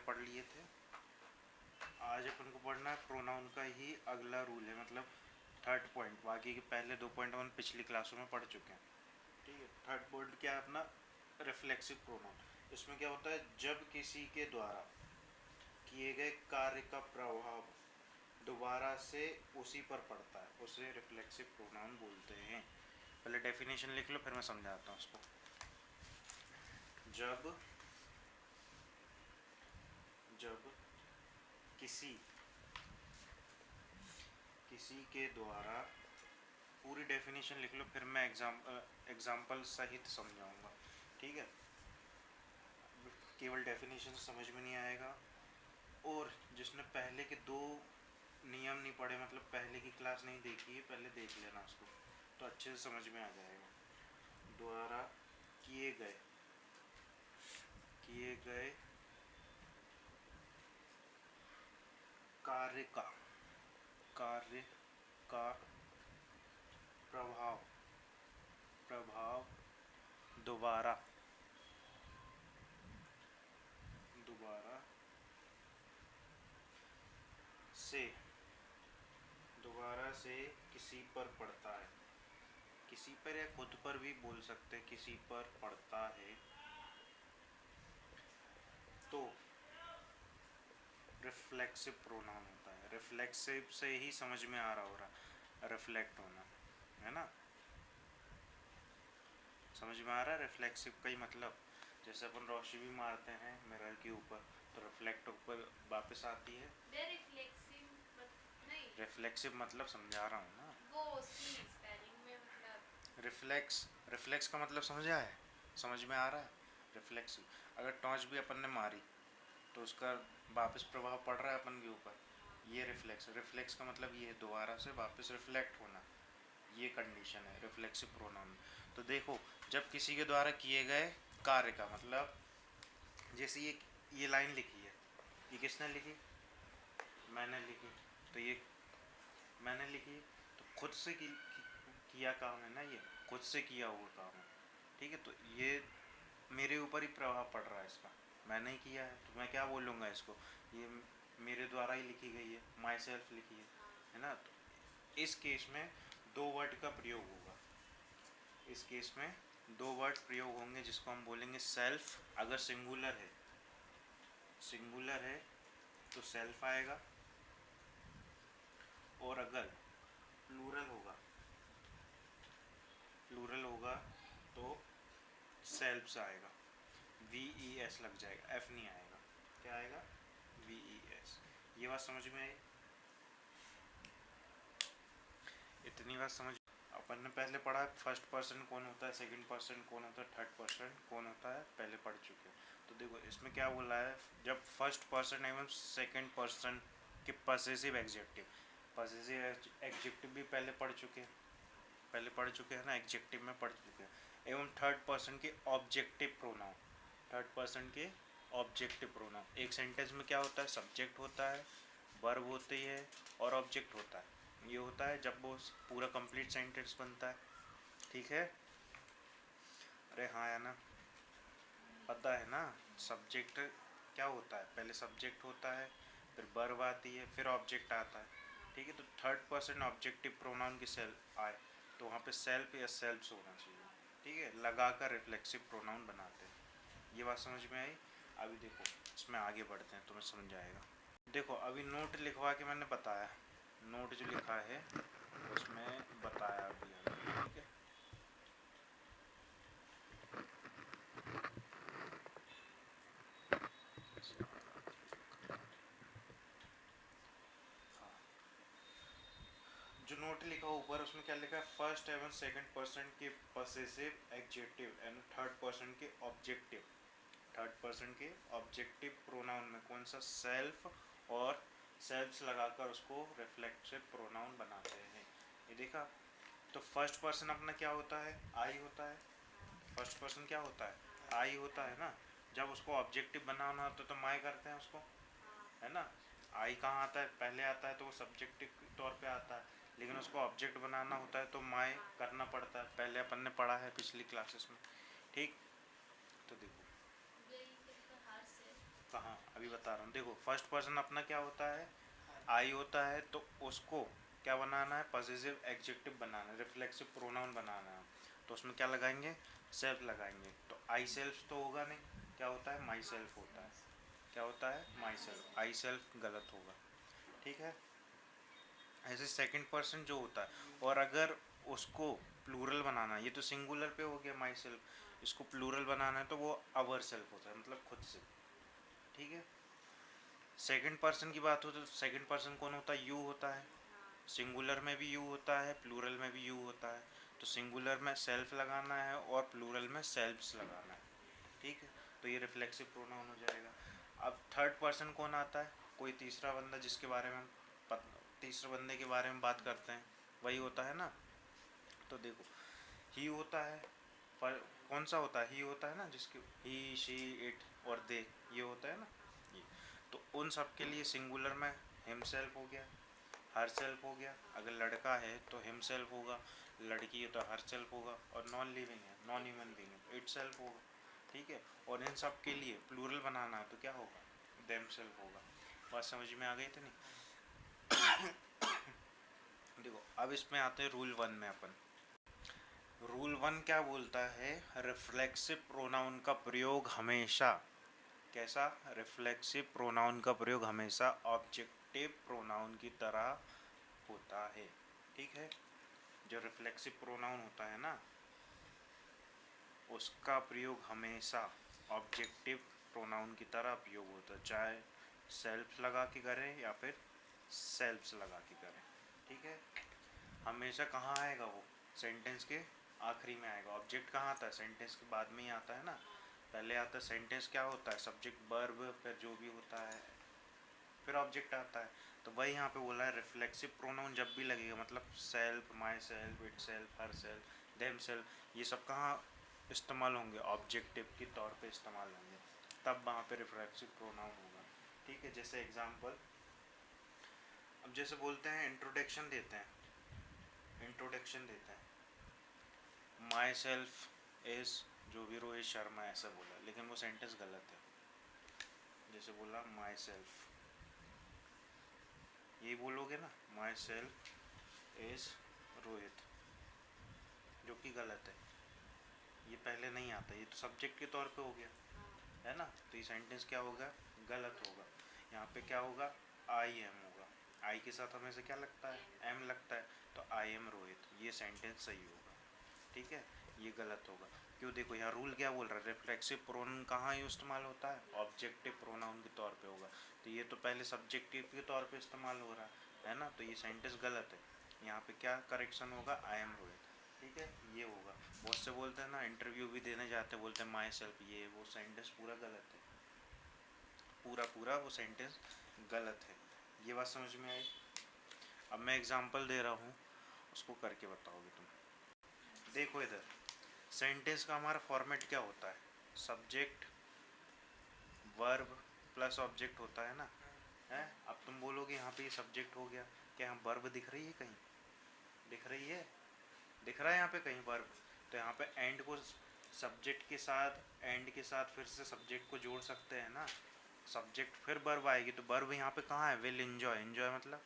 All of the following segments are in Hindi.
पढ़ लिए थे। आज अपन को पढ़ना है प्रोनाउन का ही अगला रूल है, मतलब थर्ड पॉइंट। बाकी के पहले 2 पॉइंट अपन पिछली क्लासों में पढ़ चुके हैं। ठीक है, थर्ड पॉइंट क्या है अपना? Reflexive pronoun. इसमें क्या होता है, जब किसी के द्वारा किए गए कार्य का प्रभाव दोबारा से उसी पर पड़ता है, उसे रिफ्लेक्सिव प्रोनाउन बोलते हैं। पहले डेफिनेशन लिख लो, फिर मैं समझाता हूँ उसको। जब किसी के द्वारा, पूरी डेफिनेशन लिख लो, फिर मैं एग्जाम्पल सहित समझाऊंगा। ठीक है, केवल डेफिनेशन समझ में नहीं आएगा। और जिसने पहले के 2 नियम नहीं पढ़े, मतलब पहले की क्लास नहीं देखी है, पहले देख लेना उसको, तो अच्छे से समझ में आ जाएगा। द्वारा किए गए कार्य का प्रभाव दोबारा से किसी पर पड़ता है, किसी पर या खुद पर भी बोल सकते हैं, किसी पर पड़ता है, तो रिफ्लेक्सिव प्रोनाउन होता है। रिफ्लेक्सिव से ही समझ में आ रहा होगा, रिफ्लेक्ट होना, है ना? समझ में आ रहा है रिफ्लेक्सिव का ही मतलब? जैसे अपन रोशनी भी मारते हैं मिरर के ऊपर, तो रिफ्लेक्ट ऊपर वापस आती है। रिफ्लेक्सिव मतलब समझा रहा हूँ ना, वो उसकी स्पेलिंग में, मतलब रिफ्लेक्स का मतलब समझा है, समझ में आ रहा है? रिफ्लेक्सिव, अगर टॉर्च भी अपन ने मारी तो उसका वापस प्रभाव पड़ रहा है अपन के ऊपर, ये रिफ्लेक्स का मतलब ये है, दोबारा से वापस रिफ्लेक्ट होना, ये कंडीशन है रिफ्लेक्सिव प्रोनाउन। तो देखो, जब किसी के द्वारा किए गए कार्य का मतलब, जैसे ये लाइन लिखी है, ये किसने लिखी? मैंने लिखी। तो ये मैंने लिखी, तो खुद से किया काम है ना, ये खुद से किया हुआ काम है। ठीक है, तो ये मेरे ऊपर ही प्रभाव पड़ रहा है इसका, मैंने ही किया है, तो मैं क्या बोलूँगा इसको, ये मेरे द्वारा ही लिखी गई है, माई सेल्फ लिखी है ना? तो इस केस में 2 वर्ड का प्रयोग होगा। इस केस में 2 वर्ड प्रयोग होंगे, जिसको हम बोलेंगे सेल्फ। अगर सिंगुलर है तो सेल्फ आएगा, और अगर प्लूरल होगा तो सेल्फ्स आएगा, VES लग जाएगा, F नहीं आएगा। क्या आएगा? VES। ये बात समझ में आई? इतनी बात समझ। अपन ने पहले पढ़ा फर्स्ट पर्सन कौन होता है, सेकंड पर्सन कौन होता है, थर्ड पर्सन कौन होता है, पहले पढ़ चुके हैं। तो देखो इसमें क्या बोला है, जब फर्स्ट पर्सन एवं सेकंड पर्सन के पॉसेसिव एग्जेक्टिव भी पहले पढ़ चुके हैं, ना, एग्जेक्टिव में पढ़ चुके हैं। एवं थर्ड पर्सन के ऑब्जेक्टिव प्रोनाउन, एक सेंटेंस में क्या होता है, सब्जेक्ट होता है, वर्ब होती है, और ऑब्जेक्ट होता है। ये होता है जब वो पूरा कंप्लीट सेंटेंस बनता है। ठीक है? अरे हाँ या ना? पता है ना? सब्जेक्ट क्या होता है, पहले सब्जेक्ट होता है, फिर वर्ब आती है, फिर ऑब्जेक्ट आता है। ठीक है, तो थर्ड पर्सन ऑब्जेक्टिव प्रोनाउन की सेल्फ आए तो वहाँ पे सेल्फ या सेल्फ्स होना चाहिए। ठीक है, लगाकर रिफ्लेक्सिव प्रोनाउन बनाते हैं। ये बात समझ में आई? अभी देखो इसमें आगे बढ़ते हैं, तुम्हें समझ आएगा। देखो अभी नोट लिखवा के मैंने बताया, नोट जो लिखा है उसमें बताया अभी हमने। ठीक है, जो नोट लिखा ऊपर उसमें क्या लिखा है, फर्स्ट एवं सेकंड पर्सन के possessive adjective and third person के ऑब्जेक्टिव प्रोनाउन में कौन सा, सेल्फ और सेल्फ्स लगाकर उसको रिफ्लेक्सिव प्रोनाउन बनाते हैं। ये देखा? तो फर्स्ट पर्सन अपना क्या होता है, आई होता है। फर्स्ट पर्सन क्या होता है, आई होता है ना। जब उसको ऑब्जेक्टिव बनाना होता है तो माई करते हैं उसको, है ना? आई कहाँ आता है, पहले आता है, तो वो सब्जेक्टिव के तौर पे आता है, लेकिन उसको ऑब्जेक्ट बनाना होता है तो माई करना पड़ता है, पहले अपन ने पढ़ा है पिछली क्लासेस में। ठीक, तो देखो कहाँ, अभी बता रहा हूँ। देखो फर्स्ट पर्सन अपना क्या होता है, आई होता है, तो उसको क्या बनाना है, पॉजिटिव एडजेक्टिव बनाना है, रिफ्लेक्सिव प्रोनाउन बनाना है। तो उसमें क्या लगाएंगे, सेल्फ लगाएंगे। तो आई सेल्फ तो होगा नहीं, क्या होता है, माई सेल्फ होता है। क्या होता है, माई सेल्फ। आई सेल्फ गलत होगा, ठीक है। ऐसे सेकंड पर्सन जो होता है, और अगर उसको प्लूरल बनाना है, ये तो सिंगुलर पे हो गया माई सेल्फ, इसको प्लूरल बनाना है तो वो अवर सेल्फ होता है, मतलब खुद से, ठीक है। सेकंड पर्सन की बात हो तो सेकंड पर्सन कौन होता है, यू होता है। सिंगुलर में भी यू होता है, प्लूरल में भी यू होता है। तो सिंगुलर में सेल्फ लगाना है और प्लूरल में सेल्फ्स लगाना है, ठीक है। तो ये रिफ्लेक्सिव प्रोनाउन हो जाएगा। अब थर्ड पर्सन कौन आता है, कोई तीसरा बंदा जिसके बारे में तीसरे बंदे के बारे में बात करते हैं, वही होता है ना। तो देखो ही होता है, पर कौन सा होता है, ही होता है ना, जिसके ही शी इट और दे, ये होता है ना ये। तो उन सब के लिए सिंगुलर में हिमसेल्फ हो गया, हर सेल्फ हो गया। अगर लड़का है तो हिमसेल्फ होगा, लड़की है तो हर सेल्फ होगा, और नॉन लिविंग है, नॉन ह्यूमन बीइंग है, इट सेल्फ होगा, ठीक है। और इन सब के लिए प्लूरल बनाना है तो क्या होगा, देम सेल्फ होगा। बात समझ में आ गई थी नहीं। देखो अब इसमें आते हैं रूल वन में अपन। रूल वन क्या बोलता है, रिफ्लेक्सिव प्रोनाउन का प्रयोग हमेशा कैसा, रिफ्लेक्सिव प्रोनाउन का प्रयोग हमेशा ऑब्जेक्टिव प्रोनाउन की तरह होता है, ठीक है। जो रिफ्लेक्सिव प्रोनाउन होता है ना, उसका प्रयोग हमेशा ऑब्जेक्टिव प्रोनाउन की तरह प्रयोग होता है, चाहे सेल्फ लगा के करें या फिर सेल्फ्स लगा के करें, ठीक है। हमेशा कहाँ आएगा वो, सेंटेंस के आखिरी में आएगा। ऑब्जेक्ट कहाँ आता है, सेंटेंस के बाद में ही आता है ना। पहले आता है सेंटेंस, क्या होता है, सब्जेक्ट वर्ब, फिर जो भी होता है, फिर ऑब्जेक्ट आता है। तो वही यहाँ पे बोला है, रिफ्लेक्सिव प्रोनाउन जब भी लगेगा, मतलब self, my self, it self, her self, them self, ये सब कहाँ इस्तेमाल होंगे, ऑब्जेक्टिव के तौर पे इस्तेमाल होंगे, तब वहाँ पे रिफ्लेक्सिव प्रोनाउन होगा, ठीक है। जैसे एग्जांपल, अब जैसे बोलते हैं इंट्रोडक्शन देते हैं, माई सेल्फ इज़, जो भी रोहित शर्मा ऐसा बोला, लेकिन वो सेंटेंस गलत है। जैसे बोला माई सेल्फ, यही बोलोगे ना, माई सेल्फ इज़ रोहित, जो कि गलत है। ये पहले नहीं आता, ये तो सब्जेक्ट के तौर पे हो गया, है ना। तो ये सेंटेंस क्या होगा, गलत होगा। यहाँ पे क्या होगा, आई एम होगा, आई के साथ हमें से क्या लगता है, एम लगता है, तो आई एम रोहित, ये सेंटेंस सही होगा, ठीक है। ये गलत होगा, क्यों, देखो यहाँ रूल क्या बोल रहा है, रिफ्लेक्सिव प्रोनाउन कहाँ इस्तेमाल होता है, ऑब्जेक्टिव प्रोनाउन के तौर पे होगा। तो ये तो पहले सब्जेक्टिव के तौर पे इस्तेमाल हो रहा है ना, तो ये सेंटेंस गलत है। यहाँ पे क्या करेक्शन होगा, आई एम रोहित, ठीक है, ये होगा। बहुत से बोलते हैं ना, इंटरव्यू भी देने जाते हैं, बोलते हैं माई सेल्फ, ये वो सेंटेंस पूरा गलत है, पूरा पूरा वो सेंटेंस गलत है। ये बात समझ में आई। अब मैं एग्जांपल दे रहा हूँ, उसको करके बताओगे तुम। देखो इधर सेंटेंस का हमारा फॉर्मेट क्या होता है, सब्जेक्ट, वर्ब प्लस ऑब्जेक्ट होता है ना, है। अब तुम बोलोगे यहाँ पे ये सब्जेक्ट हो गया, क्या यहाँ वर्ब दिख रही है कहीं, दिख रही है, दिख रहा है यहाँ पे कहीं वर्ब। तो यहाँ पे एंड को सब्जेक्ट के साथ, एंड के साथ फिर से सब्जेक्ट को जोड़ सकते हैं ना, सब्जेक्ट फिर वर्ब आएगी, तो वर्ब यहाँ पे कहाँ है, विल एंजॉय, एंजॉय मतलब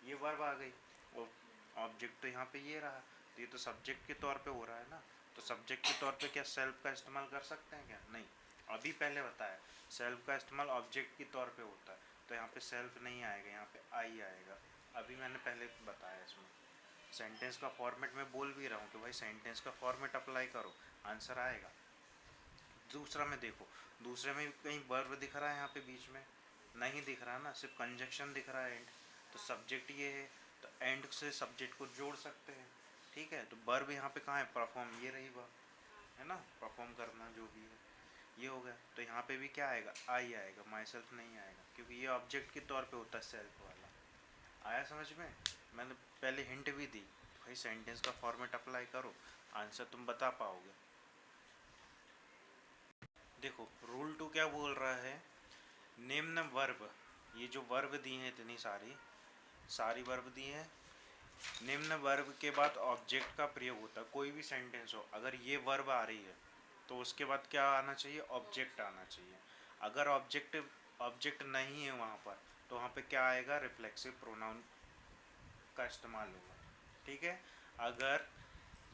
ये वर्ब आ गई, और ऑब्जेक्ट तो यहाँ पे ये रहा, तो ये तो सब्जेक्ट के तौर पे हो रहा है ना। तो सब्जेक्ट के तौर पे क्या सेल्फ का इस्तेमाल कर सकते हैं क्या, नहीं। अभी पहले बताया सेल्फ का इस्तेमाल ऑब्जेक्ट के तौर पे होता है, तो यहाँ पे सेल्फ नहीं आएगा, यहाँ पे आई आएगा। अभी मैंने पहले बताया इसमें सेंटेंस का फॉर्मेट में बोल भी रहा हूँ कि भाई सेंटेंस का फॉर्मेट अप्लाई करो, आंसर आएगा। दूसरा में देखो, दूसरे में कहीं वर्ब दिख रहा है यहाँ पे बीच में, नहीं दिख रहा ना, सिर्फ कंजक्शन दिख रहा है एंड। तो सब्जेक्ट ये है, तो एंड से सब्जेक्ट को जोड़ सकते हैं, ठीक है। तो वर्ब यहाँ पे कहाँ है, परफॉर्म, ये रही वर्ब, है ना, परफॉर्म करना जो भी है, ये हो गया। तो यहाँ पे भी क्या आएगा, आई आएगा, माई सेल्फ नहीं आएगा, क्योंकि ये ऑब्जेक्ट के तौर पे होता है सेल्फ वाला। आया समझ में, मैंने पहले हिंट भी दी, भाई सेंटेंस का फॉर्मेट अप्लाई करो, आंसर तुम बता पाओगे। देखो रूल टू क्या बोल रहा है, निम्न वर्ब, ये जो वर्ब दी हैं इतनी सारी सारी वर्ब दी हैं, निम्न वर्ब के बाद ऑब्जेक्ट का प्रयोग होता है। कोई भी सेंटेंस हो, अगर ये वर्ब आ रही है तो उसके बाद क्या आना चाहिए, ऑब्जेक्ट आना चाहिए। अगर ऑब्जेक्ट ऑब्जेक्ट नहीं है वहाँ पर, तो वहाँ पे क्या आएगा, रिफ्लेक्सिव प्रोनाउन का इस्तेमाल होगा। ठीक है, अगर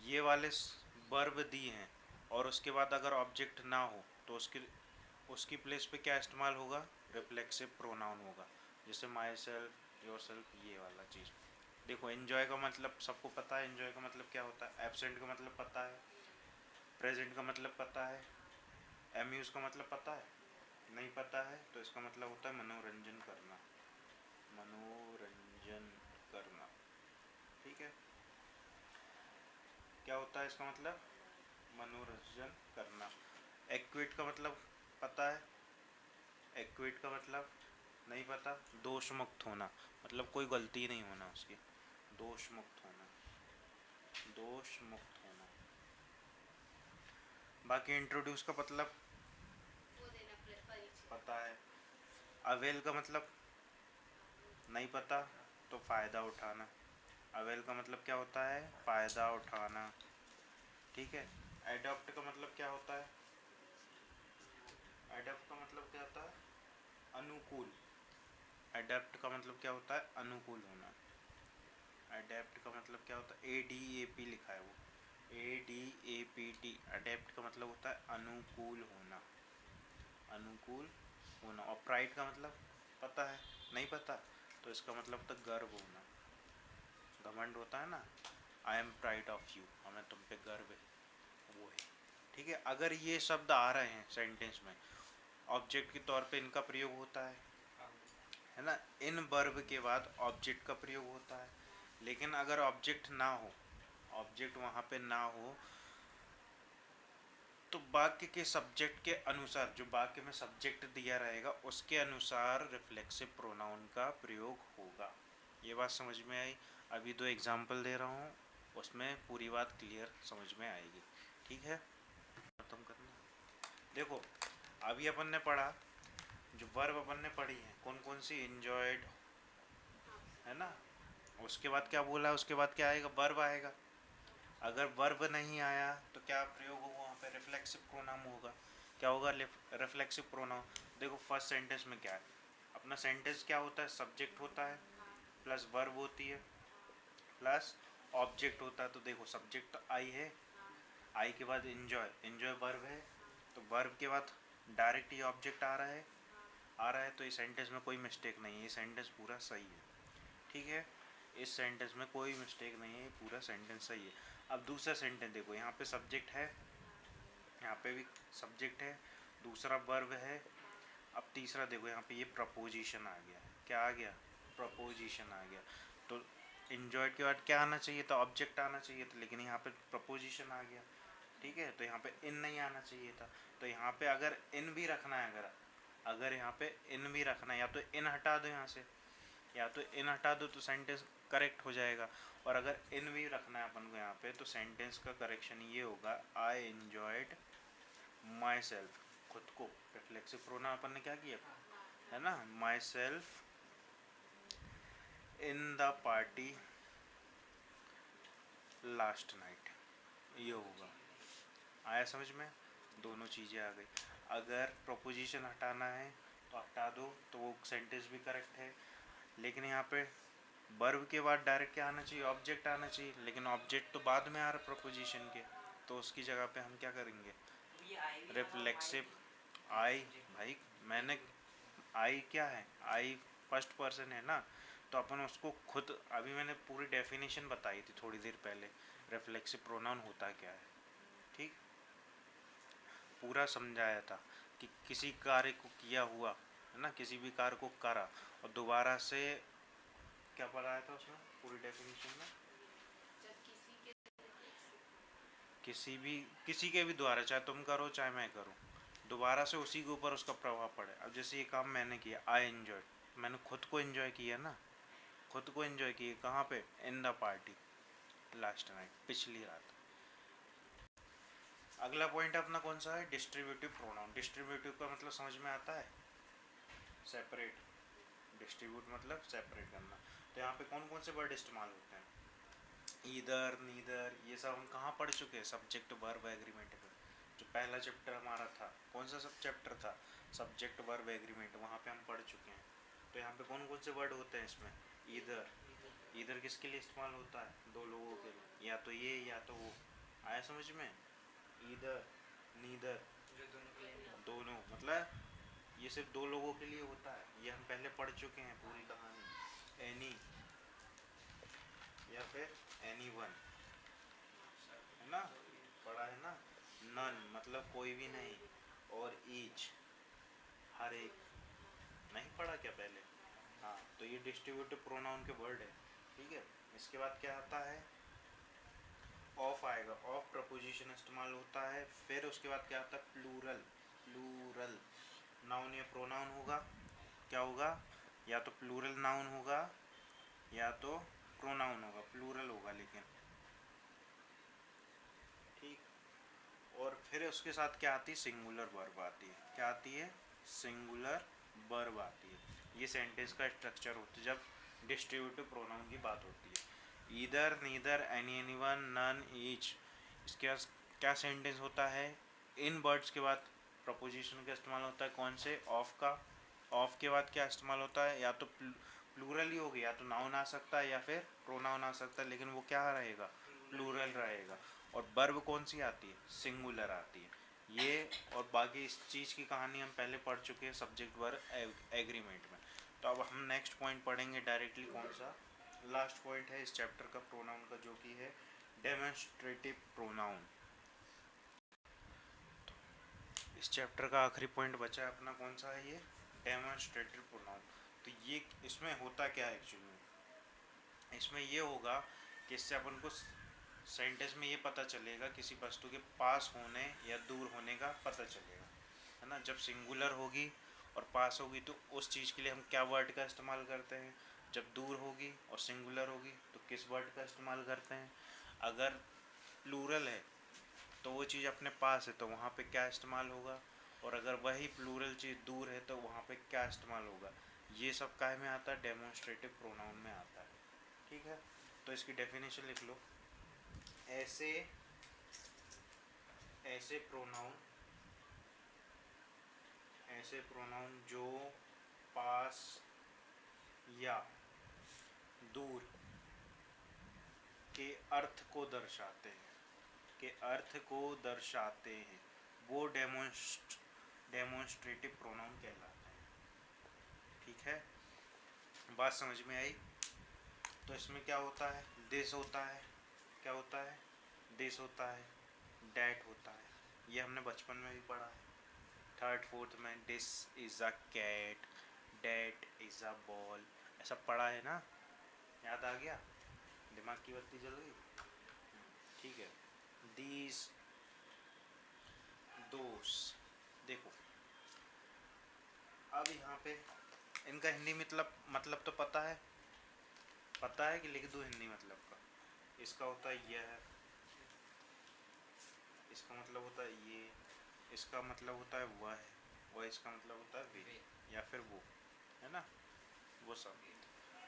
ये वाले वर्ब दिए हैं और उसके बाद अगर ऑब्जेक्ट ना हो तो उसकी उसकी प्लेस पे क्या इस्तेमाल होगा, रिफ्लेक्सिव प्रोनाउन होगा। जैसे माई सेल्फ, योर सेल्फ, ये वाला चीज़। देखो एन्जॉय का मतलब सबको पता है, एन्जॉय का मतलब क्या होता है, एब्सेंट का मतलब पता है, प्रेजेंट का मतलब पता है, एम्यूज़ का मतलब पता है, नहीं पता है, तो इसका मतलब होता है मनोरंजन करना, मनोरंजन करना। ठीक है, क्या होता है इसका मतलब, मनोरंजन करना। एक्विट का मतलब पता है, एक्विट का मतलब नहीं पता, दोष मुक्त होना, मतलब कोई गलती नहीं होना उसकी, दोष मुक्त होना, दोष मुक्त होना। बाकी इंट्रोड्यूस का मतलब पता है, अवेल का मतलब नहीं पता, तो फ़ायदा उठाना, अवेल का मतलब क्या होता है, फ़ायदा उठाना। ठीक है, एडॉप्ट का मतलब क्या होता है, एडॉप्ट का मतलब क्या होता है, अनुकूल, एडेप्ट का मतलब क्या होता है, अनुकूल होना, एडेप्ट का मतलब क्या होता है, ADAP लिखा है वो, ADAPT, अडेप्ट का मतलब होता है अनुकूल होना, अनुकूल होना। और प्राइड का मतलब पता है, नहीं पता, तो इसका मतलब होता है गर्व होना, घमंड होता है ना, I am pride of you, हमें तुम पे गर्व है, वो है। ठीक है, अगर ये शब्द आ रहे हैं सेंटेंस में, ऑब्जेक्ट के तौर पे इनका प्रयोग होता है ना, इन वर्ब के बाद ऑब्जेक्ट का प्रयोग होता है। लेकिन अगर ऑब्जेक्ट ना हो, ऑब्जेक्ट वहाँ पे ना हो, तो वाक्य के सब्जेक्ट के अनुसार, जो वाक्य में सब्जेक्ट दिया रहेगा उसके अनुसार रिफ्लेक्सिव प्रोनाउन का प्रयोग होगा। ये बात समझ में आई। अभी दो एग्जाम्पल दे रहा हूँ, उसमें पूरी बात क्लियर समझ में आएगी। ठीक है, खत्म करना। देखो अभी अपन ने पढ़ा, जो वर्ब अपन ने पढ़ी है कौन कौन सी, इंजॉयड है ना, उसके बाद क्या बोला, उसके बाद क्या आएगा, वर्ब आएगा। अगर वर्ब नहीं आया तो क्या प्रयोग होगा वहाँ पे, रिफ्लेक्सिव प्रोनाउन होगा। क्या होगा, रिफ्लेक्सिव प्रोनाउन। देखो फर्स्ट सेंटेंस में क्या है, अपना सेंटेंस क्या होता है, सब्जेक्ट होता है प्लस वर्ब होती है प्लस ऑब्जेक्ट होता है। तो देखो सब्जेक्ट तो आई है, आई के बाद इंजॉय, इंजॉय वर्ब है, तो वर्ब के बाद डायरेक्ट ये ऑब्जेक्ट आ रहा है, आ रहा है, तो इस सेंटेंस में कोई मिस्टेक नहीं है, ये सेंटेंस पूरा सही है। ठीक है, इस सेंटेंस में कोई मिस्टेक नहीं है, पूरा सेंटेंस सही है। अब दूसरा सेंटेंस देखो, यहाँ पे सब्जेक्ट है, यहाँ पे भी सब्जेक्ट है, दूसरा वर्ब है। अब तीसरा देखो, यहाँ पे ये प्रपोजिशन आ गया, क्या आ गया, प्रपोजिशन आ गया। तो इंजॉय के बाद क्या आना चाहिए था, ऑब्जेक्ट आना चाहिए था, लेकिन यहाँ पे प्रपोजिशन आ गया। ठीक है, तो यहाँ पे इन नहीं आना चाहिए था, तो यहाँ पे अगर इन भी रखना है, अगर अगर यहाँ पे इन भी रखना है, या तो इन हटा दो यहाँ से, या तो इन हटा दो तो सेंटेंस करेक्ट हो जाएगा। और अगर इन भी रखना है अपन को यहाँ पे, तो सेंटेंस का करेक्शन ये होगा, आई एन्जॉयड माई सेल्फ, खुद को, रिफ्लेक्सिव प्रोनाउन अपन ने क्या किया है ना, my self in the party last night, ये होगा। आया समझ में, दोनों चीज़ें आ गई। अगर प्रोपोजिशन हटाना है तो हटा दो, तो वो सेंटेंस भी करेक्ट है। लेकिन यहाँ पे वर्ब के बाद डायरेक्ट क्या आना चाहिए, ऑब्जेक्ट आना चाहिए, लेकिन ऑब्जेक्ट तो बाद में आ रहा प्रोपोजिशन के, तो उसकी जगह पे हम क्या करेंगे, रिफ्लेक्सिव आई। भाई मैंने, आई क्या है, आई फर्स्ट पर्सन है ना, तो अपन उसको खुद, अभी मैंने पूरी डेफिनेशन बताई थी थोड़ी देर पहले, रिफ्लेक्सिव प्रोनाउन होता क्या है। ठीक, पूरा समझाया था कि किसी कार्य को किया हुआ है ना, किसी भी कार्य को करा और दोबारा से, क्या पढ़ाया था उसमें पूरी डेफिनेशन में, किसी के भी द्वारा, चाहे तुम करो चाहे मैं करूँ, दोबारा से उसी के ऊपर उसका प्रभाव पड़े। अब जैसे ये काम मैंने किया, आई एन्जॉय, मैंने खुद को एंजॉय किया ना, खुद को एंजॉय किया कहाँ पे, in the party last night, पिछली रात। अगला पॉइंट अपना कौन सा है, डिस्ट्रीब्यूटिव प्रोनाउन। डिस्ट्रीब्यूटिव का मतलब समझ में आता है, सेपरेट, डिस्ट्रीब्यूट मतलब सेपरेट करना। तो यहाँ पे कौन कौन से वर्ड इस्तेमाल होते हैं, ईदर, नीदर, ये सब हम कहाँ पढ़ चुके हैं, सब्जेक्ट वर्ब एग्रीमेंट में। जो पहला चैप्टर हमारा था, कौन सा सब चैप्टर था? सब्जेक्ट वर्ब एग्रीमेंट, वहाँ पे हम पढ़ चुके हैं। तो यहाँ पे कौन कौन से वर्ड होते हैं इसमें? ईदर। ईदर किसके लिए इस्तेमाल होता है? दो लोगों के लिए, या तो ये या तो वो। आया समझ में? ईदर, नीदर, दोनों, मतलब ये सिर्फ दो लोगों के लिए होता है। ये हम पहले पढ़ चुके हैं पूरी कहानी। एनी या फिर एनी वन, है ना, पढ़ा है ना। नन मतलब कोई भी नहीं, और ईच हर एक, नहीं पढ़ा क्या पहले? हाँ, तो ये डिस्ट्रीब्यूटिव प्रोनाउन के वर्ड है, ठीक है। इसके बाद क्या आता है? ऑफ आएगा, ऑफ प्रपोजिशन इस्तेमाल होता है। फिर उसके बाद क्या आता है? प्लूरल। प्लूरल नाउन या प्रोनाउन होगा, क्या होगा? या तो प्लूरल नाउन होगा या तो प्रोनाउन होगा, प्लूरल होगा लेकिन, ठीक। और फिर उसके साथ क्या आती है? सिंगुलर वर्ब आती है। क्या आती है? सिंगुलर वर्ब आती है। ये सेंटेंस का स्ट्रक्चर होता है जब डिस्ट्रीब्यूटिव प्रोनाउन की बात होती है। Either, neither, any, anyone, none, each. इसके बाद क्या सेंटेंस होता है? इन वर्ड्स के बाद प्रपोजिशन का इस्तेमाल होता है, कौन से? ऑफ का। ऑफ के बाद क्या इस्तेमाल होता है? या तो प्लूरल ही हो गया, या तो नाउन आ सकता है या फिर प्रोनाउन आ सकता है, लेकिन वो क्या रहेगा? प्लूरल रहेगा। और वर्ब कौन सी आती है? सिंगुलर आती है। ये और बाकी इस चीज़ की कहानी हम पहले पढ़ चुके हैं सब्जेक्ट वर्ब एग्रीमेंट में। तो अब हम नेक्स्ट पॉइंट पढ़ेंगे डायरेक्टली, कौन सा? लास्ट पॉइंट है इस चैप्टर का प्रोनाउन का, जो कि है डेमोन्स्ट्रेटिव प्रोनाउन। इस चैप्टर का आखिरी पॉइंट बचा है अपना, कौन सा है ये? Demonstrative pronoun. तो ये इसमें होता क्या है एक्चुअली में? इसमें ये होगा कि इससे अपन को सेंटेंस में ये पता चलेगा किसी वस्तु के पास होने या दूर होने का पता चलेगा, है ना। जब सिंगुलर होगी और पास होगी तो उस चीज़ के लिए हम क्या वर्ड का इस्तेमाल करते हैं? जब दूर होगी और सिंगुलर होगी तो किस वर्ड का इस्तेमाल करते हैं? अगर प्लूरल है तो वो चीज़ अपने पास है तो वहाँ पे क्या इस्तेमाल होगा? और अगर वही प्लूरल चीज़ दूर है तो वहाँ पे क्या इस्तेमाल होगा? ये सब काहे में आता है? डेमोन्स्ट्रेटिव प्रोनाउन में आता है, ठीक है। तो इसकी डेफिनेशन लिख लो। ऐसे ऐसे प्रोनाउन, ऐसे प्रोनाउन जो पास या दूर के अर्थ को दर्शाते हैं, के अर्थ को दर्शाते हैं, वो डेमोन्स्ट्रेटिव प्रोनाउन कहलाता है, ठीक है। बात समझ में आई? तो इसमें क्या होता है? दिस होता है, क्या होता है? दिस होता है, डैट होता है, ये हमने बचपन में भी पढ़ा है। थर्ड फोर्थ में this is a cat, that is a ball, ऐसा पढ़ा है ना? याद आ गया? दिमाग की बत्ती जल गई? ठीक है। दीज, दोस, देखो अब यहाँ पे इनका हिंदी मतलब तो पता है? पता है कि लिख दूँ हिंदी मतलब का? इसका होता है यह है, इसका मतलब होता है ये, इसका मतलब होता है वह है, और इसका मतलब होता है वे या फिर वो, है ना, वो सब।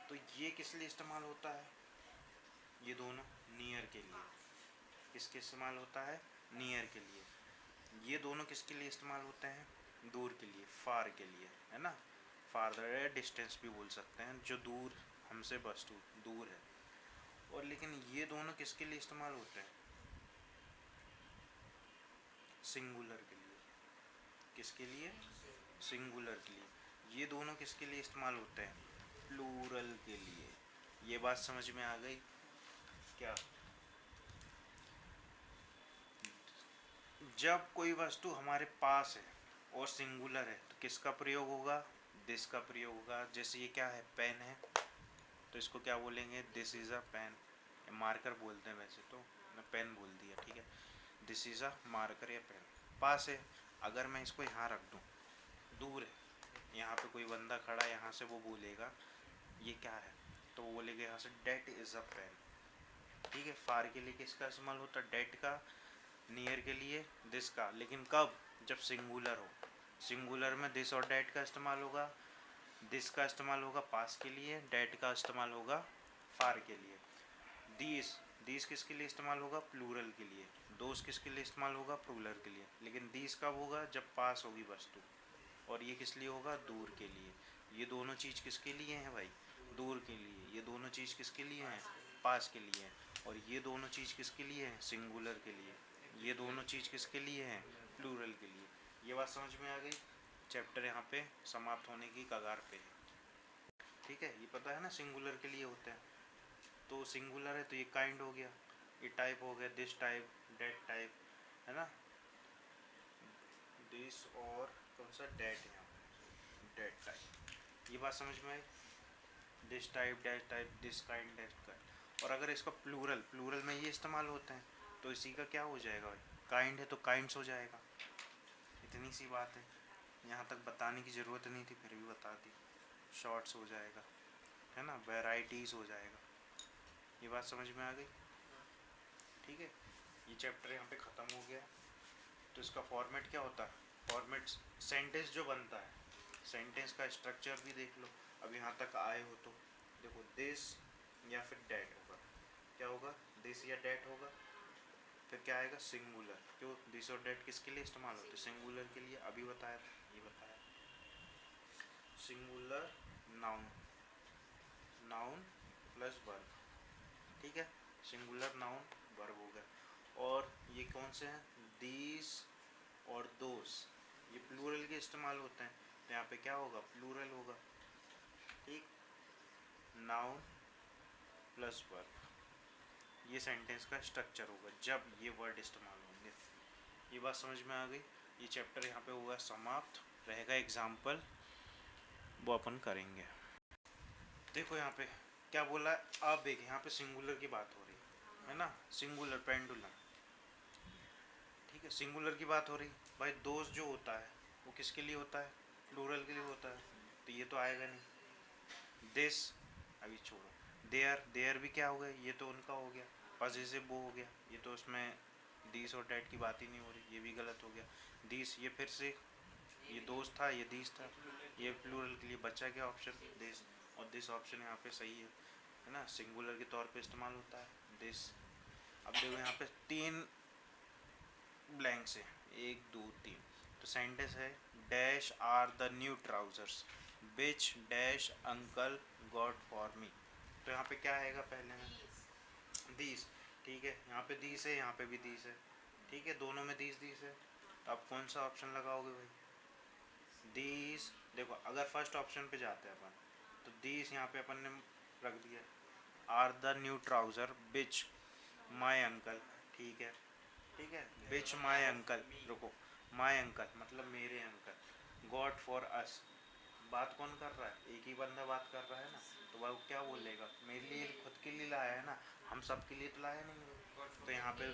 तो ये किस लिए इस्तेमाल होता है? ये दोनों नियर के लिए। किसके इस्तेमाल होता है? नियर के लिए। ये दोनों किसके लिए इस्तेमाल होते हैं? दूर के लिए, फार के लिए, है ना। फारदर है, डिस्टेंस भी बोल सकते हैं, जो दूर हमसे वस्तु दूर है। और लेकिन ये दोनों किसके लिए इस्तेमाल होते हैं? सिंगुलर के लिए। किसके लिए? सिंगुलर के लिए। ये दोनों किसके लिए इस्तेमाल होते हैं? प्लूरल के लिए। ये बात समझ में आ गई क्या? जब कोई वस्तु हमारे पास है और सिंगुलर है तो किसका प्रयोग होगा? दिस का प्रयोग होगा। जैसे ये क्या है? पेन है, तो इसको क्या बोलेंगे? This is a pen. Marker बोलते हैं वैसे तो, मैं पेन बोल दिया, ठीक है। दिस इज़ अ मार्कर या पेन। पास है, अगर मैं इसको यहाँ रख दूँ, दूर है, यहाँ पे कोई बंदा खड़ा है, यहाँ से वो बोलेगा ये क्या है, तो वो बोलेगा यहाँ से डेट इज़ अ पेन, ठीक है। फार के लिए किसका इस्तेमाल होता है? डेट का। नियर के लिए दिस का। लेकिन कब? जब सिंगुलर हो। सिंगुलर में दिस और डेट का इस्तेमाल होगा। दिस का इस्तेमाल होगा पास के लिए, डेट का इस्तेमाल होगा फार के लिए। दीस, दीस किसके लिए इस्तेमाल होगा? प्लूरल के लिए। दोस किसके लिए इस्तेमाल होगा? प्लूरल के लिए। लेकिन दीस कब होगा? जब पास होगी वस्तु। और ये किस लिए होगा? दूर के लिए। ये दोनों चीज़ किसके लिए हैं भाई? दूर के लिए। ये दोनों चीज़ किसके लिए हैं? पास के लिए हैं। और ये दोनों चीज़ किसके लिए हैं? सिंगुलर के लिए। ये दोनों चीज़ किसके लिए हैं? प्लूरल के लिए। ये बात समझ में आ गई? चैप्टर यहाँ पे समाप्त होने की कगार पे है। ठीक है, ये पता है ना सिंगुलर के लिए होता है। तो सिंगुलर है तो ये काइंड हो गया, ये टाइप हो गया, दिस टाइप, डेट टाइप, है ना। दिस और कौन सा? डेट है यहाँ पे, डेट टाइप। ये बात समझ में आई? This type, that type, this kind, that kind. और अगर इसका प्लूरल, प्लूरल में ये इस्तेमाल होते हैं तो इसी का क्या हो जाएगा भाई? काइंड है तो काइंड्स हो जाएगा। इतनी सी बात है, यहाँ तक बताने की ज़रूरत नहीं थी, फिर भी बता दी। शॉर्ट्स हो जाएगा, है ना, वैराइटीज़ हो जाएगा। ये बात समझ में आ गई? ठीक है, ये चैप्टर यहाँ पे ख़त्म हो गया। तो इसका फॉर्मेट क्या होता है? फॉर्मेट सेंटेंस जो बनता है, सेंटेंस का स्ट्रक्चर भी देख लो। अब यहाँ तक आए हो तो देखो, दिस या फिर डैट होगा। क्या होगा? दिस या डैट होगा। फिर क्या आएगा? सिंगुलर। क्यों? दिस और डैट किसके लिए इस्तेमाल होते हैं? सिंगुलर के लिए। अभी बताया, ये बताया। Singular noun, noun plus verb. ठीक है, सिंगुलर नाउन वर्ब हो गया। और ये कौन से हैं? दीस और दोस, ये प्लूरल के इस्तेमाल होते हैं। तो यहाँ पे क्या होगा? प्लूरल होगा। ठीक, नाउन प्लस वर्ब, ये सेंटेंस का स्ट्रक्चर होगा जब ये वर्ड इस्तेमाल होंगे। ये बात समझ में आ गई? ये चैप्टर यहाँ पे हुआ समाप्त। रहेगा एग्जाम्पल, वो अपन करेंगे। देखो यहाँ पे क्या बोला है? अब एक यहाँ पे सिंगुलर की बात हो रही है ना, सिंगुलर पेंडुलम। ठीक है, सिंगुलर की बात हो रही। भाई दोस्त जो होता है वो किसके लिए होता है? प्लूरल के लिए होता है। तो ये तो आएगा नहीं। दिस अभी छोड़ो। देयर, देयर भी क्या हो गया? ये तो उनका हो गया, पॉजेसिव वो हो गया। ये तो उसमें दिस और डैट की बात ही नहीं हो रही, ये भी गलत हो गया। दिस, ये फिर से ये दोस्त था, ये दिस था, ये प्लूरल के लिए बचा क्या ऑप्शन? दिस। और दिस ऑप्शन यहाँ पे सही है ना, सिंगुलर के तौर पे इस्तेमाल होता है दिस। अब देखो यहाँ पे 3 ब्लैंक्स है, 1 2 3। तो सेंटेंस है, dash are the new trousers which dash uncle got for me. तो यहाँ पे क्या आएगा? पहले में दीस। ठीक है, यहाँ पे दीस है, यहाँ पे भी दीस है। ठीक है, दोनों में दीस दीस है। तो आप कौन सा ऑप्शन लगाओगे भाई? दीस। देखो अगर फर्स्ट ऑप्शन पे जाते हैं अपन, तो दीस यहाँ पे अपन ने रख दिया। Are the new trouser which my uncle. ठीक है, ठीक है, बिच माई अंकल। रुको, माई अंकल मतलब मेरे अंकल, गॉड फॉर अस, बात कौन कर रहा है? एक ही बंदा बात कर रहा है ना। तो वह क्या बोलेगा? मेरे लिए, खुद के लिए लाया है ना, हम सब के लिए तो लाया नहीं है। तो यहाँ पे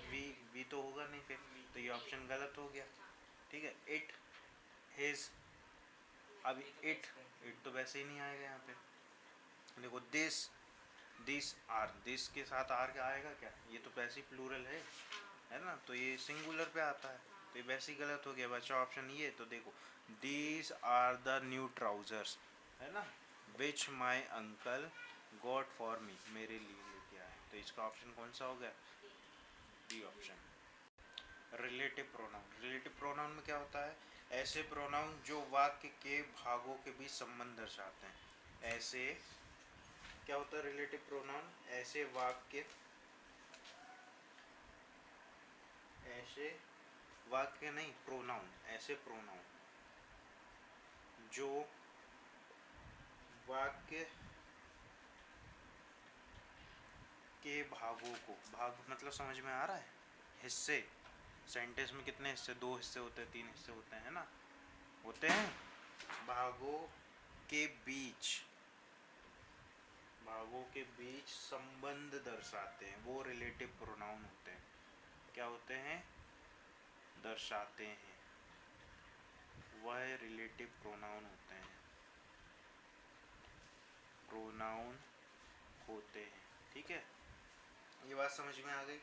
वी तो होगा नहीं फिर, तो ये ऑप्शन गलत हो गया। ठीक है, इट हिज, अब इट तो वैसे ही नहीं आएगा यहाँ पे। देखो दिस, दिस आर, दिस के साथ आर क्या आएगा क्या? ये तो वैसे ही प्लूरल है ना, तो ये सिंगुलर पे आता है, तो ये वैसे ही गलत हो गया। बचा ऑप्शन ये। तो देखो, these are the new trousers, है ना, which my uncle got for me, मेरे लिए लेके आए। तो इसका ऑप्शन कौन सा हो गया? D option. Relative pronoun, relative pronoun में क्या होता है? ऐसे प्रोनाउन जो वाक्य के भागों के बीच संबंध दर्शाते हैं। ऐसे क्या होता है रिलेटिव प्रोनाउन? ऐसे वाक्य, ऐसे वाक्य नहीं, प्रोनाउन, ऐसे प्रोनाउन जो वाक्य के भागों को, भाग मतलब समझ में आ रहा है? हिस्से। सेंटेंस में कितने हिस्से? 2 हिस्से होते हैं, 3 हिस्से होते हैं ना, होते हैं। भागों के बीच, भागों के बीच संबंध दर्शाते हैं, वो रिलेटिव प्रोनाउन होते हैं। क्या होते हैं? दर्शाते हैं, वह रिलेटिव प्रोनाउन होते हैं, प्रोनाउन होते हैं। ठीक है, ये बात समझ में आ गई?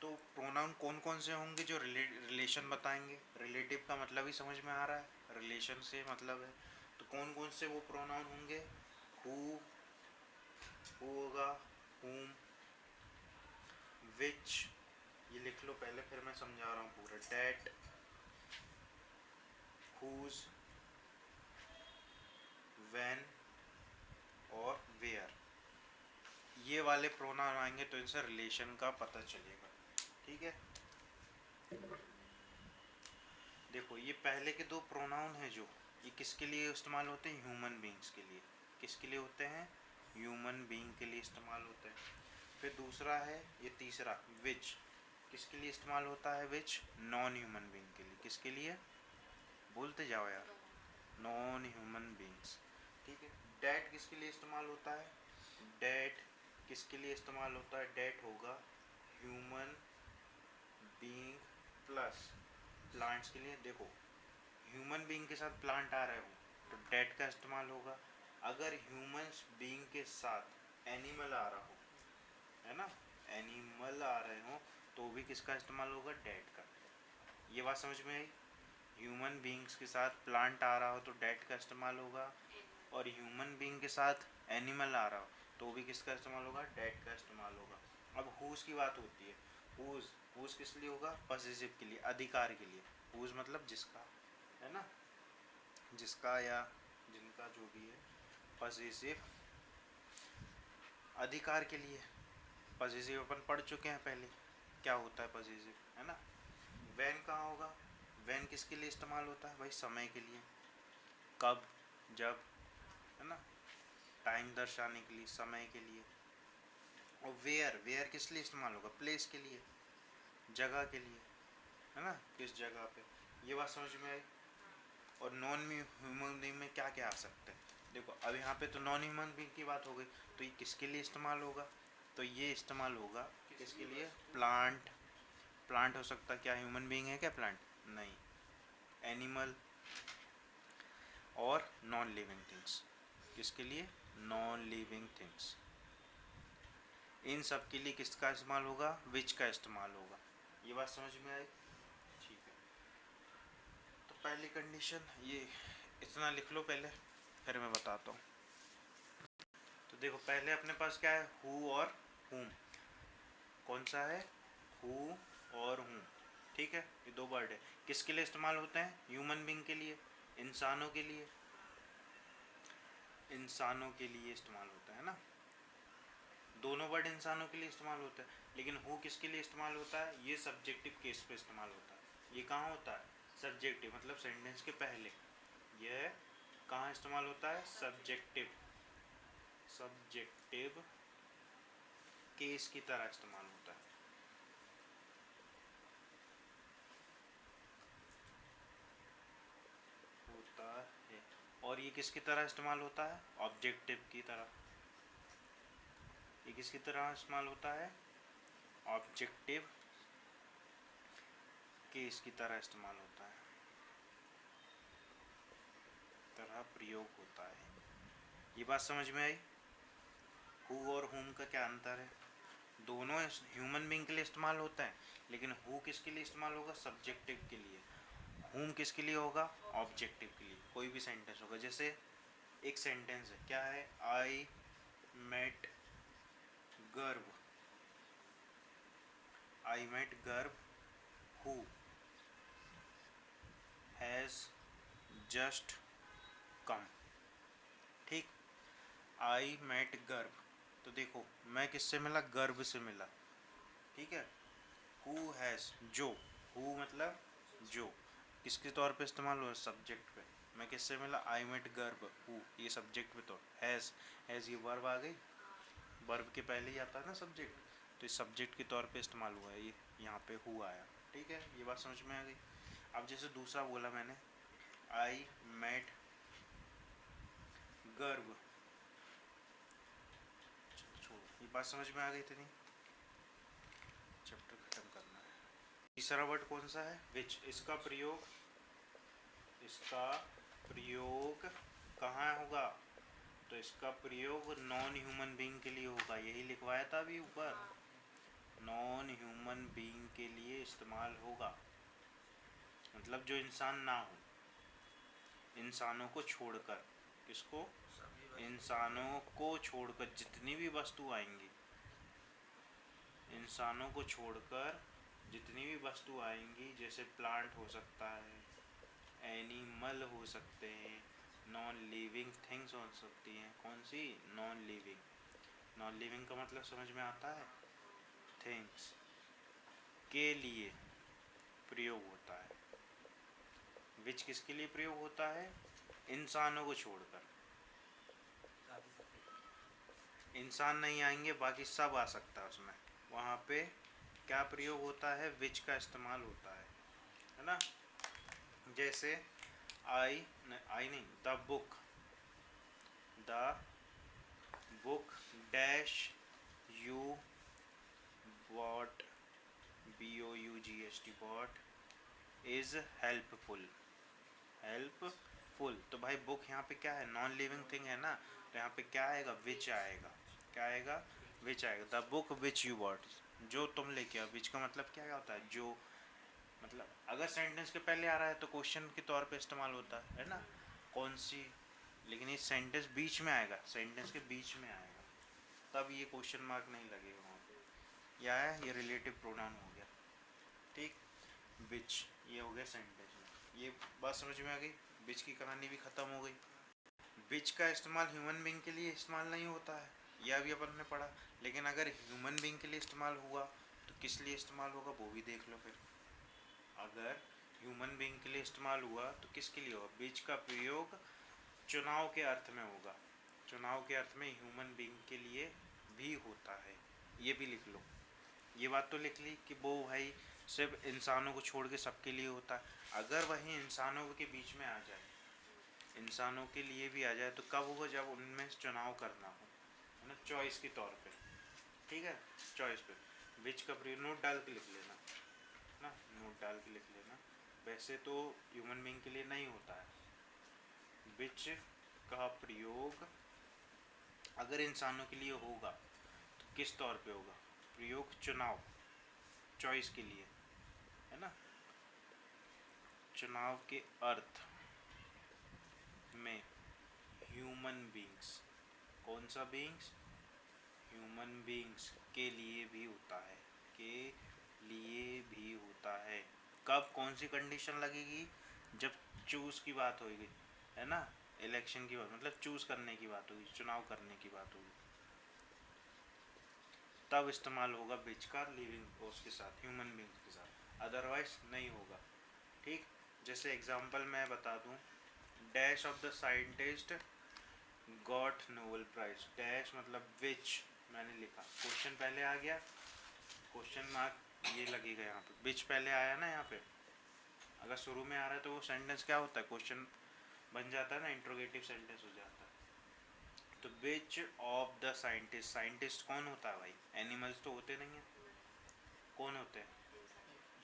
तो प्रोनाउन कौन कौन से होंगे जो रिलेशन बताएंगे? रिलेटिव का मतलब ही समझ में आ रहा है, रिलेशन से मतलब है। तो कौन कौन से वो प्रोनाउन होंगे? हु होगा, whom, which ये लिख लो पहले, फिर मैं समझा रहा हूँ पूरा। डेट, whose, when और where, ये वाले प्रोनाउन आएंगे तो इनसे रिलेशन का पता चलेगा। ठीक है, देखो ये पहले के दो प्रोनाउन हैं जो ये किसके लिए इस्तेमाल होते हैं? ह्यूमन बींग्स के लिए। किसके लिए होते हैं? ह्यूमन बींग के लिए इस्तेमाल होते हैं। फिर दूसरा है ये तीसरा, विच, किसके लिए इस्तेमाल होता है? विच, नॉन ह्यूमन बींग के लिए। किसके लिए? बोलते जाओ यार, नॉन ह्यूमन बींग्स। ठीक है, डेट किसके लिए इस्तेमाल होता है? डेट किसके लिए इस्तेमाल होता है? डेट होगा ह्यूमन बींग प्लस प्लांट्स के लिए। देखो ह्यूमन बींग के साथ प्लांट आ रहे हो तो डेट का इस्तेमाल होगा। अगर ह्यूमन बींग के साथ एनिमल आ रहा हो, है ना, एनिमल आ रहे हो तो भी किसका इस्तेमाल होगा? डेट का। ये बात समझ में आई? ह्यूमन बींग्स के साथ प्लांट आ रहा हो तो डेट का इस्तेमाल होगा, और ह्यूमन बींग के साथ एनिमल आ रहा हो तो भी किसका इस्तेमाल होगा? डेट का इस्तेमाल होगा। अब हुज की बात होती है। हुज, हुज किस लिए होगा? पॉसेसिव के लिए, अधिकार के लिए। हुज मतलब जिसका, है ना, जिसका या जिनका, जो भी है। पॉसेसिव अधिकार के लिए। पॉसेसिव अपन पढ़ चुके हैं पहले, क्या होता है पॉसेसिव, है ना। वैन कहाँ होगा? वैन किसके लिए इस्तेमाल होता है भाई? समय के लिए, कब, जब, है ना, टाइम दर्शाने के लिए, समय के लिए। और वेयर, वेयर किस लिए इस्तेमाल होगा? प्लेस के लिए, जगह के लिए, है ना, किस जगह पे। ये बात समझ में आई? और नॉन ह्यूमन बींग में क्या क्या आ सकते हैं? देखो अब यहाँ पे तो नॉन ह्यूमन बींग की बात हो गई, तो ये किसके लिए इस्तेमाल होगा? तो ये इस्तेमाल होगा किसके लिए? प्लांट। प्लांट हो सकता है, क्या ह्यूमन बींग है क्या प्लांट? नहीं। एनिमल और नॉन लिविंग थिंग्स। किसके लिए? Non living things. इन सब के लिए किसका इस्तेमाल होगा? विच का इस्तेमाल होगा। ये बात समझ में आई? ठीक है, तो पहली कंडीशन ये, इतना लिख लो पहले, फिर मैं बताता हूँ। तो देखो पहले अपने पास क्या है? हु और हुम। कौन सा है? हु और हुम। ठीक है, ये दो वर्ड है। किसके लिए इस्तेमाल होते हैं? ह्यूमन बींग के लिए, इंसानों के लिए। इंसानों के लिए इस्तेमाल होता है ना, दोनों वर्ड इंसानों के लिए इस्तेमाल होता है। लेकिन हु किसके लिए इस्तेमाल होता है? ये सब्जेक्टिव केस पे इस्तेमाल होता है। ये कहाँ होता है? सब्जेक्टिव, मतलब सेंटेंस के पहले। यह कहाँ इस्तेमाल होता है? सब्जेक्टिव, सब्जेक्टिव केस की तरह इस्तेमाल होता है। होता है। और ये किसकी तरह इस्तेमाल होता है? ऑब्जेक्टिव की तरह। ये किसकी तरह इस्तेमाल होता है? ऑब्जेक्टिव केस की तरह इस्तेमाल होता है, तरह प्रयोग होता है। ये बात समझ में आई? हु और हुम का क्या अंतर है? दोनों ह्यूमन बींग के लिए इस्तेमाल होता है, लेकिन हु किसके लिए इस्तेमाल होगा? सब्जेक्टिव के लिए। हुम किसके लिए होगा? ऑब्जेक्टिव के लिए। कोई भी सेंटेंस होगा, जैसे एक सेंटेंस है, क्या है? आई मेट गर्व, आई मेट गर्व हु हैज़ जस्ट कम। ठीक, आई मेट गर्व, तो देखो मैं किससे मिला? गर्व से मिला। ठीक है, हु हैज़, जो, हु मतलब जो, किसके तौर पे इस्तेमाल हुआ? सब्जेक्ट पे। मैं किससे मिला? आई मेट गर्व हु, ये सब्जेक्ट पे। तो हैज़, हैज़ ये वर्ब आ गई, वर्ब के पहले ही आता है ना सब्जेक्ट, तो इस सब्जेक्ट के तौर पे इस्तेमाल हुआ है ये, यहाँ पे हु आया। ठीक है, ये बात समझ में आ गई? अब जैसे दूसरा बोला मैंने, आई मेट गर्व, छोड़ो, ये बात समझ में आ गई? इतनी चैप्टर खत्म करना है। तीसरा वर्ड कौन सा है? विच। इसका प्रयोग, इसका प्रयोग कहाँ होगा? तो इसका प्रयोग नॉन ह्यूमन बीइंग के लिए होगा। यही लिखवाया था अभी ऊपर, नॉन ह्यूमन बीइंग के लिए इस्तेमाल होगा। मतलब जो इंसान ना हो, इंसानों को छोड़कर। किसको? इंसानों को छोड़कर जितनी भी वस्तु आएंगी, इंसानों को छोड़कर जितनी भी वस्तु आएंगी, जैसे प्लांट हो सकता है, एनिमल हो सकते हैं, नॉन लिविंग थिंग्स हो सकती हैं। कौन सी? Non living. नॉन लिविंग का मतलब समझ में आता है? थिंग्स के लिए प्रयोग होता है। विच किसके लिए प्रयोग होता है? इंसानों को छोड़कर। इंसान नहीं आएंगे, बाकी सब आ सकता है उसमें। वहाँ पे क्या प्रयोग होता है? विच का इस्तेमाल होता है ना। जैसे आई नहीं, the book dash you bought, BOUGHT bought, is helpful. Helpful, तो भाई बुक यहाँ पे क्या है? नॉन लिविंग थिंग है ना, तो यहाँ पे क्या आएगा? विच आएगा। क्या आएगा? विच आएगा। The book which you bought, जो तुम लेके आओ। विच का मतलब क्या होता है? जो, मतलब अगर सेंटेंस के पहले आ रहा है तो क्वेश्चन के तौर पे इस्तेमाल होता है ना, कौन सी। लेकिन ये सेंटेंस बीच में आएगा, सेंटेंस के बीच में आएगा, तब ये क्वेश्चन मार्क नहीं लगेगा वहाँ पे। यह है, ये रिलेटिव प्रोनाउन हो गया। ठीक, विच ये हो गया सेंटेंस में। ये बात समझ में आ गई? विच की कहानी भी ख़त्म हो गई। विच का इस्तेमाल ह्यूमन बींग के लिए इस्तेमाल नहीं होता है, यह भी अपन ने पढ़ा। लेकिन अगर ह्यूमन बींग के लिए इस्तेमाल हुआ तो किस लिए इस्तेमाल होगा वो भी देख लो फिर। अगर ह्यूमन बींग के लिए इस्तेमाल हुआ तो किसके लिए होगा? विच का प्रयोग चुनाव के अर्थ में होगा। चुनाव के अर्थ में ह्यूमन बींग के लिए भी होता है, ये भी लिख लो। ये बात तो लिख ली कि वो भाई सिर्फ इंसानों को छोड़ के सबके लिए होता है। अगर वही इंसानों के बीच में आ जाए, इंसानों के लिए भी आ जाए, तो कब होगा? जब उनमें चुनाव करना हो, है ना, चॉइस के तौर पे। ठीक है, चॉइस पे विच का प्रयोग नोट डाल के लिख लेना ना, नोट डाल के लिख लेना। वैसे तो ह्यूमन बींग के लिए नहीं होता है विच का प्रयोग। अगर इंसानों के लिए होगा तो किस तौर पे होगा? प्रयोग चुनाव, चॉइस के लिए, है ना। चुनाव के अर्थ में ह्यूमन बींग्स, कौन सा बींग्स? ह्यूमन बींग्स के लिए भी होता है, के लिए भी होता है। कब, कौन सी कंडीशन लगेगी? जब चूज की बात होगी, है ना, इलेक्शन की बात, मतलब चूज करने की बात होगी, चुनाव करने की बात होगी, तब इस्तेमाल होगा विच का लिविंग उसके साथ, ह्यूमन बींग्स के साथ। अदरवाइज नहीं होगा। ठीक, जैसे एग्जांपल मैं बता दूं, dash of the scientist got Nobel prize. Dash मतलब विच, मैंने लिखा, क्वेश्चन पहले आ गया, क्वेश्चन मार्क ये लगेगा यहाँ पे, विच पहले आया ना यहाँ पे। अगर शुरू में आ रहा है तो वो सेंटेंस क्या होता है? क्वेश्चन बन जाता है ना, इंट्रोगेटिव सेंटेंस हो जाता है। तो which of the scientist, scientist कौन होता है भाई? एनिमल्स तो होते नहीं है, कौन होते हैं?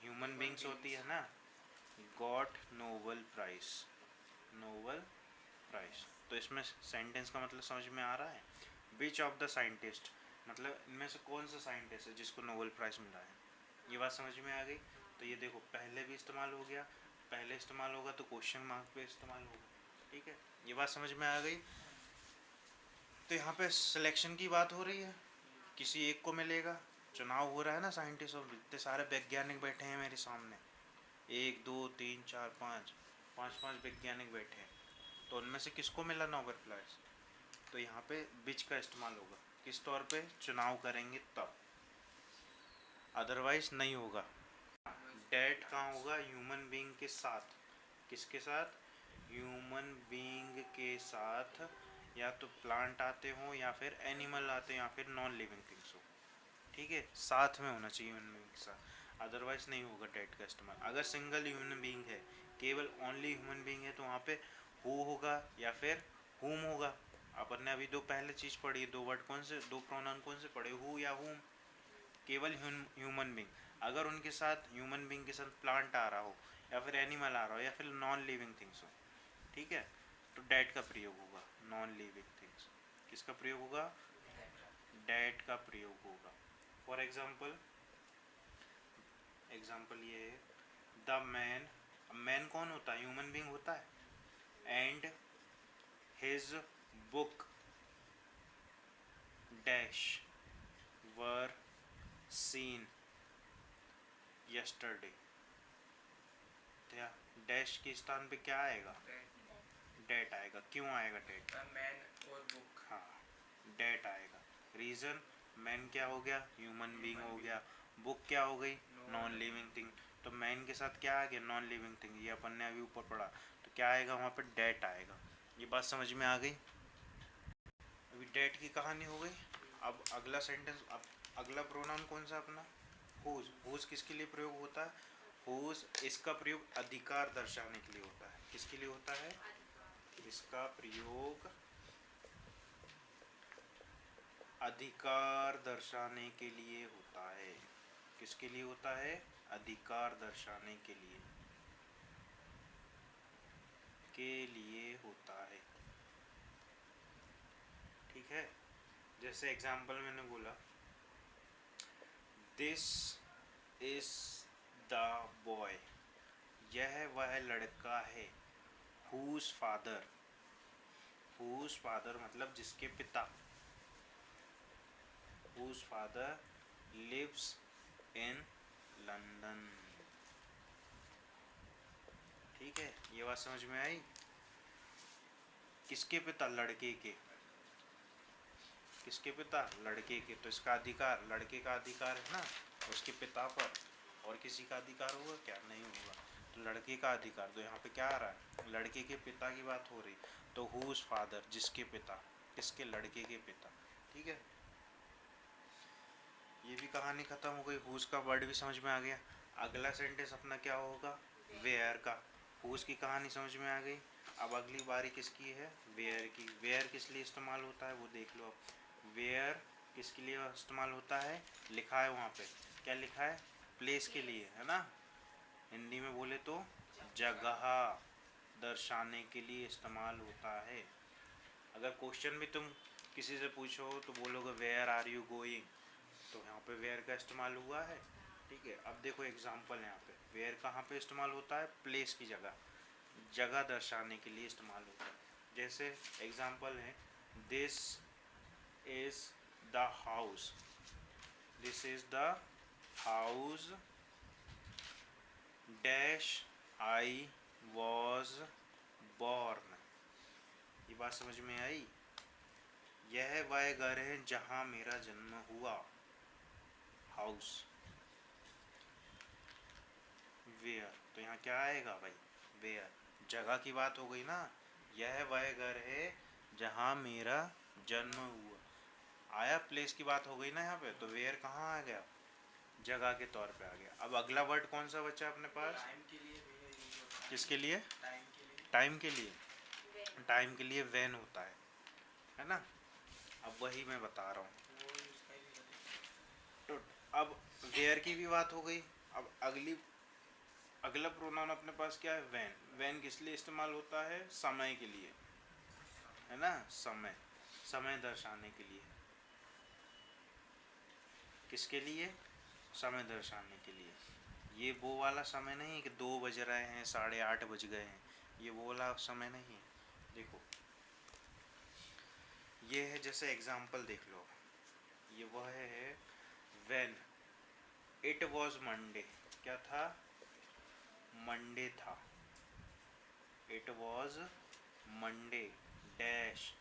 ह्यूमन बींग्स होती है ना। Got Nobel prize, Nobel prize, तो इसमें सेंटेंस का मतलब समझ में आ रहा है? विच ऑफ द साइंटिस्ट मतलब इनमें से कौन सा साइंटिस्ट है जिसको नोबेल प्राइज मिला है। ये बात समझ में आ गई? तो ये देखो, पहले भी इस्तेमाल हो गया, पहले इस्तेमाल होगा तो क्वेश्चन मार्क पे इस्तेमाल होगा। ठीक है, ये बात समझ में आ गई? तो यहाँ पे सिलेक्शन की बात हो रही है, किसी एक को मिलेगा। चुनाव हो रहा है ना साइंटिस्ट, और इतने सारे वैज्ञानिक बैठे हैं मेरे सामने, 1 2 3 4 5, पाँच पाँच वैज्ञानिक बैठे हैं, तो उनमें से किसको मिला नोबेल प्राइज? तो यहाँ पे विच का इस्तेमाल होगा, किस तौर पे? चुनाव करेंगे तब, अदरवाइज नहीं होगा। डेट कहाँ होगा? ह्यूमन बींग के साथ। किसके साथ? ह्यूमन बींग के साथ, या तो प्लांट आते हो, या फिर एनिमल आते हो, या फिर नॉन लिविंग थिंग्स हो। ठीक है, साथ में होना चाहिए ह्यूमन बींग के साथ, अदरवाइज नहीं होगा डेट का इस्तेमाल। अगर सिंगल ह्यूमन बींग है, केवल ओनली ह्यूमन बींग है, तो वहाँ पे हु होगा या फिर हुम होगा। अपन ने अभी दो पहले चीज़ पढ़ी, दो वर्ड कौन से, दो प्रोनाउन कौन से पढ़े? हु या हुम। केवल ह्यूमन बींग, अगर उनके साथ ह्यूमन बींग के साथ प्लांट आ रहा हो, या फिर एनिमल आ रहा हो, या फिर नॉन लिविंग थिंग्स हो, ठीक है, तो डेट का प्रयोग होगा। नॉन लिविंग थिंग्स, किसका प्रयोग होगा? डेट का प्रयोग होगा। फॉर एग्जाम्पल, एग्जाम्पल ये है, द मैन, मैन कौन होता है? ह्यूमन बींग होता है। And his book dash were seen yesterday. Dash के स्थान पे क्या आएगा? डेट आएगा। क्यों आएगा डेट? मैन और बुक। हाँ, डेट आएगा। रीजन, मैन क्या हो गया? ह्यूमन बीइंग हो गया। बुक क्या हो गई? Non living thing. तो मैन के साथ क्या आ गया? Non living thing. ये अपन ने अभी ऊपर पढ़ा। तो क्या आएगा वहाँ पर? डेट आएगा। ये बात समझ में आ गई? अभी डेट की कहानी हो गई। अब अगला सेंटेंस, अब अगला प्रोनाउन कौन सा अपना? हुज। हुज किसके लिए प्रयोग होता है? हुज, इसका प्रयोग अधिकार दर्शाने के लिए होता है। किसके लिए होता है? इसका प्रयोग अधिकार दर्शाने के लिए होता है। किसके लिए होता है? अधिकार दर्शाने के लिए होता है। ठीक है। जैसे एग्जाम्पल मैंने बोला, दिस इज द बॉय, यह वह लड़का है। हुज फादर, हुज फादर मतलब जिसके पिता, whose father lives in London. ठीक है, ये बात समझ में आई? किसके पिता? लड़के के। किसके पिता? लड़के के। तो इसका अधिकार, लड़के का अधिकार है ना उसके पिता पर। और किसी का अधिकार होगा क्या? नहीं होगा। तो लड़के का अधिकार, तो यहाँ पे क्या आ रहा है? लड़के के पिता की बात हो रही। तो हुज फादर, जिसके पिता। किसके? लड़के के पिता। ठीक है, ये भी कहानी खत्म हो गई। हुज का वर्ड भी समझ में आ गया। अगला सेंटेंस अपना क्या होगा? वेयर का। हुज की कहानी समझ में आ गई। अब अगली बारी किसकी है? वेयर की। वेयर किस लिए इस्तेमाल होता है वो देख लो अब। वेयर किसके लिए इस्तेमाल होता है? लिखा है वहाँ पे। क्या लिखा है? प्लेस के लिए, है ना। हिंदी में बोले तो जगह दर्शाने के लिए इस्तेमाल होता है। अगर क्वेश्चन भी तुम किसी से पूछो तो बोलोगे वेयर आर यू गोइंग, तो यहाँ पे वेयर का इस्तेमाल हुआ है। ठीक है, अब देखो एग्जाम्पल यहाँ पे वेयर कहाँ पे इस्तेमाल होता है? प्लेस की जगह, जगह दर्शाने के लिए इस्तेमाल होता है। जैसे एग्जाम्पल है, this is the house, this is the house dash I was born. ये बात समझ में आई? यह वह घर है जहाँ मेरा जन्म हुआ। हाउस, वेयर, तो यहाँ क्या आएगा भाई? वेयर। जगह की बात हो गई ना। यह वह घर है जहाँ मेरा जन्म हुआ। आया, प्लेस की बात हो गई ना यहाँ पे। तो वेयर कहाँ आ गया? जगह के तौर पे आ गया। अब अगला वर्ड कौन सा बचा अपने पास? टाइम के लिए भी यूज होता है। किसके लिए? टाइम के लिए। टाइम के लिए। टाइम के लिए व्हेन होता है ना। अब वही मैं बता रहा हूँ। वो उसका ही तो अब वेयर की भी बात हो गई। अब अगला प्रोनाउन अपने पास क्या है? व्हेन। व्हेन किस लिए इस्तेमाल होता है? समय के लिए, है ना। समय, समय दर्शाने के लिए। किसके लिए? समय दर्शाने के लिए। ये वो वाला समय नहीं कि 2 बज रहे हैं, 8:30 बज गए हैं, ये वो वाला समय नहीं है। देखो ये है, जैसे एग्जाम्पल देख लो, ये वह है व्हेन इट वॉज मंडे। क्या था? मंडे था। It was Monday dash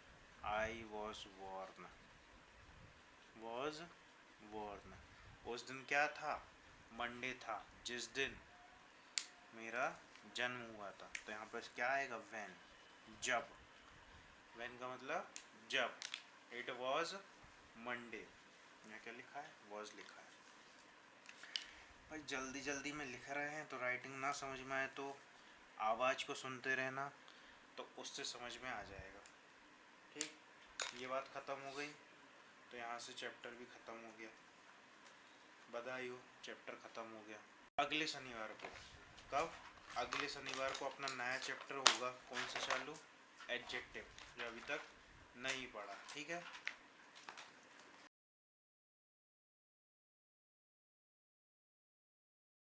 I was warned, was warned. उस दिन क्या था? मंडे था, जिस दिन मेरा जन्म हुआ था। तो यहाँ पर क्या आएगा? व्हेन, जब। व्हेन का मतलब जब। इट वॉज मंडे, यहाँ क्या लिखा है? वॉज लिखा है। भाई जल्दी जल्दी में लिख रहे हैं तो राइटिंग ना समझ में आए तो आवाज़ को सुनते रहना, तो उससे समझ में आ जाएगा। ठीक, ये बात ख़त्म हो गई। तो यहाँ से चैप्टर भी ख़त्म हो गया। बधाई हो, चैप्टर ख़त्म हो गया। अगले शनिवार को, कब? अगले शनिवार को अपना नया चैप्टर होगा। कौन सा चालू? एडजेक्टिव, जो अभी तक नहीं पढ़ा। ठीक है।